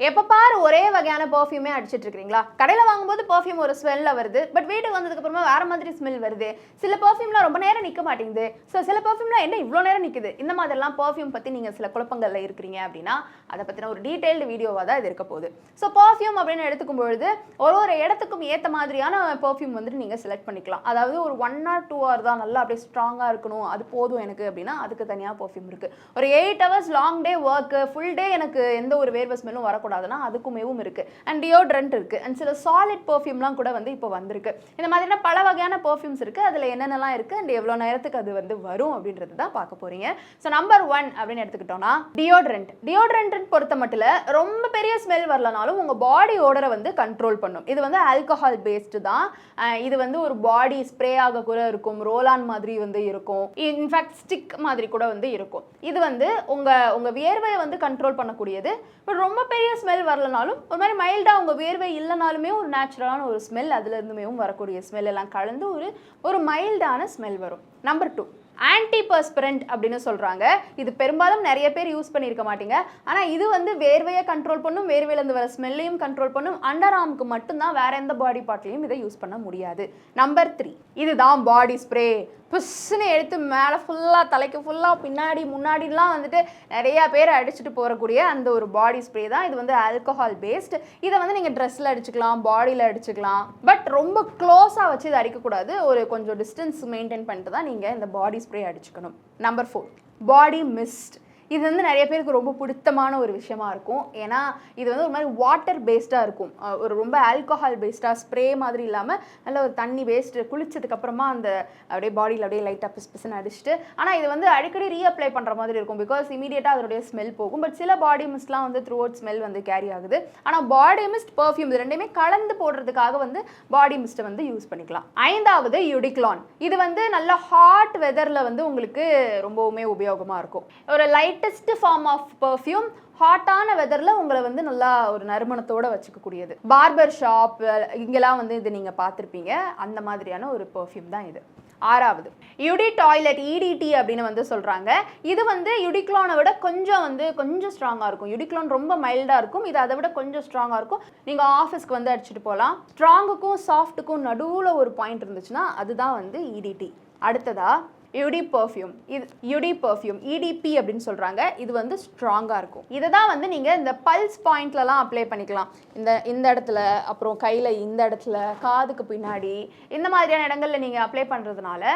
எப்போ பாரு ஒரே வகையான பர்ஃப்யூமே அடிச்சிட்டு இருக்கீங்களா? கடையில் வாங்கும்போது பர்ஃப்யூம் ஒரு ஸ்மெல்ல வருது, பட் வீட்டுக்கு வந்ததுக்கு அப்புறமா வேற மாதிரி ஸ்மெல் வருது. சில பர்ஃப்யூம்லாம் ரொம்ப நேரம் நிற்க மாட்டேங்குது. ஸோ சில பர்ஃப்யூம்லாம் என்ன இவ்வளோ நேரம் நிற்குது? இந்த மாதிரிலாம் பர்ஃப்யூம் பற்றி நீங்கள் சில குழப்பங்களில் இருக்கிறீங்க அப்படின்னா அதை பற்றின ஒரு டீட்டெயில்டு வீடியோவாக தான் இது இருக்க போகுது. ஸோ பர்ஃப்யூம் அப்படின்னு எடுத்துக்கும் பொழுது ஒரு இடத்துக்கும் ஏற்ற மாதிரியான பர்ஃப்யூம் வந்துட்டு நீங்கள் செலக்ட் பண்ணிக்கலாம். அதாவது ஒரு 1 or 2 hour தான் நல்லா அப்படியே ஸ்ட்ராங்காக இருக்கணும், அது போதும் எனக்கு அப்படின்னா அதுக்கு தனியாக பர்ஃப்யூம் இருக்குது. ஒரு 8 hours long day work, full day எனக்கு எந்த ஒரு வேர்வை ஸ்மெல்லும் வரக்கூடாதுன்னா அதுக்குமேவும் இருக்கு. அண்ட் டியோட்ரண்ட் இருக்கு, அண்ட் சில சாலிட் பர்ஃப்யூம்லாம் கூட வந்து இப்போ வந்திருக்கு. இந்த மாதிரியான பல வகையான பர்ஃப்யூம்ஸ் இருக்கு. அதில் என்னென்னலாம் இருக்கு அண்ட் எவ்வளோ நேரத்துக்கு அது வந்து வரும் அப்படின்றது தான் பார்க்க போறீங்க. ஸோ நம்பர் 1 அப்படின்னு எடுத்துக்கிட்டோம்னா டியோட்ரண்ட். டியோட்ரண்ட் பொறுத்த மட்டும் ரொம்ப பெரிய ஸ்மெல் வரலனாலும் உங்க பாடி ஓடரை வந்து கண்ட்ரோல் பண்ணும். இது வந்து ஆல்கஹால் பேஸ்டு தான். இது வந்து ஒரு பாடி ஸ்ப்ரே ஆக கூட இருக்கும், ரோல் ஆன் மாதிரி வந்து இருக்கும், இன்ஃபேக்ட் ஸ்டிக் மாதிரி கூட வந்து இருக்கும். இது வந்து உங்க வியர்வையை வந்து கண்ட்ரோல் பண்ணக்கூடியது. பட் ரொம்ப பெரிய ஸ்மெல் வரலனாலும் ஒரு மாதிரி மைல்டாக உங்கள் வியர்வை இல்லைனாலுமே ஒரு நேச்சுரலான ஒரு ஸ்மெல் அதுல இருந்துமேவும் வரக்கூடிய ஸ்மெல் எல்லாம் கலந்து ஒரு மைல்டான ஸ்மெல் வரும். நம்பர் 2 ஆன்டிபர்ஸ்பிரண்ட் அப்படின்னு சொல்கிறாங்க. இது பெரும்பாலும் நிறைய பேர் யூஸ் பண்ணியிருக்க மாட்டீங்க. ஆனால் இது வந்து வேர்வையை கண்ட்ரோல் பண்ணும், வேர்வையிலேருந்து வர ஸ்மெல்லையும் கண்ட்ரோல் பண்ணும். அண்டர் ஆர்முக்கு மட்டும்தான், வேற எந்த பாடி பார்ட்லையும் இதை யூஸ் பண்ண முடியாது. நம்பர் 3 இதுதான் பாடி ஸ்ப்ரே. புஷ்ஷுன்னு எடுத்து மேலே ஃபுல்லாக, தலைக்கு ஃபுல்லாக, பின்னாடி முன்னாடிலாம் வந்துட்டு நிறையா பேர் அடிச்சுட்டு போகக்கூடிய அந்த ஒரு பாடி ஸ்ப்ரே தான். இது வந்து ஆல்கஹால் பேஸ்டு. இதை வந்து நீங்கள் ட்ரெஸ்ஸில் அடிச்சுக்கலாம், பாடியில் அடிச்சுக்கலாம். பட் ரொம்ப க்ளோஸாக வச்சு இதை அடிக்கக்கூடாது. ஒரு கொஞ்சம் டிஸ்டன்ஸ் மெயின்டைன் பண்ணிட்டு தான் நீங்கள் இந்த பாடி ஸ்ப்ரே அடிச்சுக்கணும். நம்பர் 4 பாடி மிஸ்ட். இது வந்து நிறைய பேருக்கு ரொம்ப பிடித்தமான ஒரு விஷயமா இருக்கும். ஏன்னா இது வந்து ஒரு மாதிரி வாட்டர் பேஸ்டாக இருக்கும். ஒரு ரொம்ப ஆல்கஹால் பேஸ்டாக ஸ்ப்ரே மாதிரி இல்லாமல் நல்ல ஒரு தண்ணி பேஸ்டு. குளிச்சதுக்கு அப்புறமா அந்த அப்படியே பாடியில் அப்படியே லைட்டாக பிஸ்பிஸ்ன்னு அடிச்சுட்டு, ஆனால் இது வந்து அடிக்கடி ரீஅப்ளை பண்ணுற மாதிரி இருக்கும். பிகாஸ் இமீடியட்டாக அதனுடைய ஸ்மெல் போகும். பட் சில பாடி மிஸ்ட்லாம் வந்து த்ரூ அவுட் ஸ்மெல் வந்து கேரி ஆகுது. ஆனால் பாடி மிஸ்ட், பர்ஃப்யூம் இது ரெண்டுமே கலந்து போடுறதுக்காக வந்து பாடி மிஸ்ட்டை வந்து யூஸ் பண்ணிக்கலாம். 5வது யுடிக்ளான். இது வந்து நல்ல ஹாட் வெதரில் வந்து உங்களுக்கு ரொம்பவுமே உபயோகமாக இருக்கும். ஒரு லைட்டஸ்ட் ஃபார்ம் ஆஃப் பர்ஃப்யூம். ஹாட்டான வெதரில் உங்களை வந்து நல்லா ஒரு நறுமணத்தோடு வச்சுக்கக்கூடியது. பார்பர் ஷாப் இங்கெல்லாம் வந்து இது நீங்கள் பார்த்துருப்பீங்க. அந்த மாதிரியான ஒரு பர்ஃப்யூம் தான் இது. 6வது யுடி டாய்லெட், இடிடி அப்படின்னு வந்து சொல்கிறாங்க. இது வந்து யுடிக்ளானை விட கொஞ்சம் ஸ்ட்ராங்காக இருக்கும். யுடிக்ளான் ரொம்ப மைல்டாக இருக்கும், இது அதை விட கொஞ்சம் ஸ்ட்ராங்காக இருக்கும். நீங்கள் ஆஃபீஸ்க்கு வந்து அடிச்சுட்டு போகலாம். ஸ்ட்ராங்குக்கும் சாஃப்ட்டுக்கும் நடுவில் ஒரு பாயிண்ட் இருந்துச்சுன்னா அதுதான் வந்து இடிடி. அடுத்ததா யுடி பர்ஃப்யூம். இது யுடி பர்ஃப்யூம், இடிபி அப்படின்னு சொல்கிறாங்க. இது வந்து ஸ்ட்ராங்காக இருக்கும். இதை தான் வந்து நீங்கள் இந்த பல்ஸ் பாயிண்ட்லலாம் அப்ளை பண்ணிக்கலாம். இந்த இடத்துல, அப்புறம் கையில் இந்த இடத்துல, காதுக்கு பின்னாடி, இந்த மாதிரியான இடங்களில் நீங்கள் அப்ளை பண்ணுறதுனால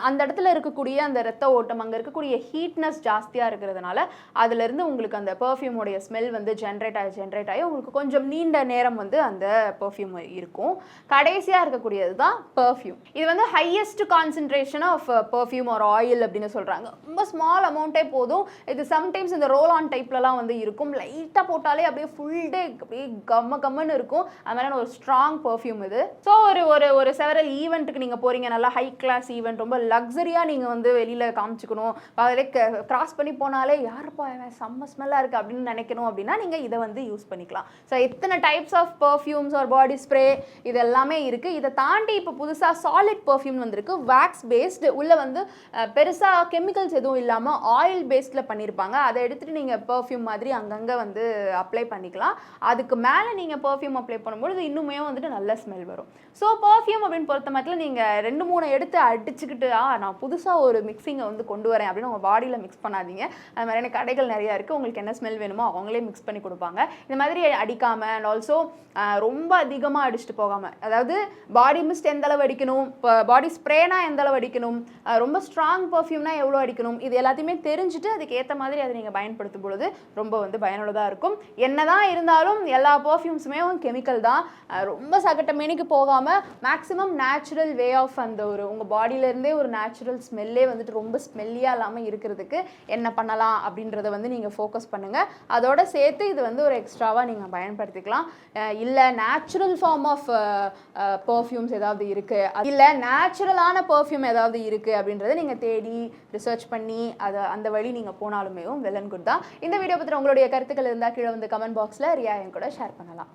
அந்த இடத்துல இருக்கக்கூடிய அந்த ரத்த ஓட்டம், அங்கே இருக்கக்கூடிய ஹீட்னஸ் ஜாஸ்தியாக இருக்கிறதுனால அதுலேருந்து உங்களுக்கு அந்த பர்ஃப்யூமோடைய ஸ்மெல் வந்து ஜென்ரேட் ஆகி உங்களுக்கு கொஞ்சம் நீண்ட நேரம் வந்து அந்த பர்ஃப்யூம் இருக்கும். கடைசியாக இருக்கக்கூடியது தான் பர்ஃப்யூம். இது வந்து ஹையஸ்ட் கான்சன்ட்ரேஷன் ஆஃப் பர்ஃப்யூம் ஒரு ஆயில் அப்படின்னு சொல்கிறாங்க. ரொம்ப ஸ்மால் அமௌண்ட்டே போதும். இது சம்டைம்ஸ் இந்த ரோல் ஆன் டைப்லலாம் வந்து இருக்கும். லைட்டாக போட்டாலே அப்படியே ஃபுல் டே அப்படியே கம்மன்னு இருக்கும். அது மாதிரியான ஒரு ஸ்ட்ராங் பர்ஃப்யூம் இது. ஸோ ஒரு செவரல் ஈவெண்ட்டுக்கு நீங்கள் போகிறீங்க, நல்லா ஹை கிளாஸ் ஈவெண்ட், ரொம்ப லக்ஸரியாக நீங்கள் வந்து வெளியில் காமிச்சிக்கணும், அதிலே கிராஸ் பண்ணி போனாலே யாருப்பா செம்ம ஸ்மெல்லாக இருக்குது அப்படின்னு நினைக்கணும் அப்படின்னா நீங்கள் இதை வந்து யூஸ் பண்ணிக்கலாம். ஸோ இத்தனை டைப்ஸ் ஆஃப் பர்ஃப்யூம்ஸ் ஒரு பாடி ஸ்ப்ரே இது எல்லாமே இருக்குது. இதை தாண்டி இப்போ புதுசாக சாலிட் பர்ஃப்யூம் வந்திருக்கு. வேக்ஸ் பேஸ்டு, உள்ளே வந்து பெருசாக கெமிக்கல்ஸ் எதுவும் இல்லாமல் ஆயில் பேஸ்டில் பண்ணியிருப்பாங்க. அதை எடுத்துகிட்டு நீங்கள் பர்ஃப்யூம் மாதிரி அங்கங்கே வந்து அப்ளை பண்ணிக்கலாம். அதுக்கு மேலே நீங்கள் பர்ஃப்யூம் அப்ளை பண்ணும்போது இன்னுமே வந்துட்டு நல்ல ஸ்மெல் வரும். ஸோ பர்ஃப்யூம் அப்படின்னு பொறுத்த மட்டும் நீங்கள் 2-3 எடுத்து அடிச்சுக்கிட்டு நான் புதுசாக ஒரு மிக்சிங்கை வந்து கொண்டு வரேன் அப்படின்னு உங்கள் பாடியில் மிக்ஸ் பண்ணாதீங்க. அது மாதிரியான கடைகள் நிறையா இருக்குது. உங்களுக்கு என்ன ஸ்மெல் வேணுமோ அவங்களே மிக்ஸ் பண்ணி கொடுப்பாங்க. இந்த மாதிரி அடிக்காமல் அண்ட் ஆல்சோ ரொம்ப அதிகமாக அடிச்சுட்டு போகாமல், அதாவது பாடி மிஸ்ட் எந்த அளவு அடிக்கணும், இப்போ பாடி ஸ்ப்ரேனா எந்த அளவு அடிக்கணும், ரொம்ப ஸ்ட்ராங் பர்ஃப்யூம்னா எவ்வளோ அடிக்கணும், இது எல்லாத்தையுமே தெரிஞ்சுட்டு அதுக்கு ஏற்ற மாதிரி அதை நீங்கள் பயன்படுத்தும் பொழுது ரொம்ப வந்து பயனுள்ளதாக இருக்கும். என்னதான் இருந்தாலும் எல்லா பர்ஃப்யூம்ஸுமே கெமிக்கல் தான். ரொம்ப சகட்டமேனிக்கு போகாமல் மேக்ஸிமம் நேச்சுரல் வே ஆஃப் அந்த உங்கள் பாடியிலேருந்தே ஒரு நேச்சுரல் ஸ்மெல்லே வந்துட்டு ரொம்ப ஸ்மெல்லியாக இல்லாமல் இருக்கிறதுக்கு என்ன பண்ணலாம் அப்படின்றத வந்து நீங்கள் ஃபோக்கஸ் பண்ணுங்கள். அதோட சேர்த்து இது வந்து ஒரு எக்ஸ்ட்ராவாக நீங்கள் பயன்படுத்திக்கலாம். இல்லை நேச்சுரல் ஃபார்ம் ஆஃப் பர்ஃப்யூம்ஸ் ஏதாவது இருக்குது, இல்லை நேச்சுரலான பர்ஃப்யூம் ஏதாவது இருக்குது அப்படின்றத நீங்கள் தேடி ரிசர்ச் பண்ணி அந்த வழி நீங்கள் போனாலுமே வெல் அண்ட் குட் தான். இந்த வீடியோ பற்றி உங்களுடைய கருத்துக்கள் இருந்தால் கீழே வந்து கமெண்ட் பாக்ஸில் ரியா என் கூட ஷேர் பண்ணலாம்.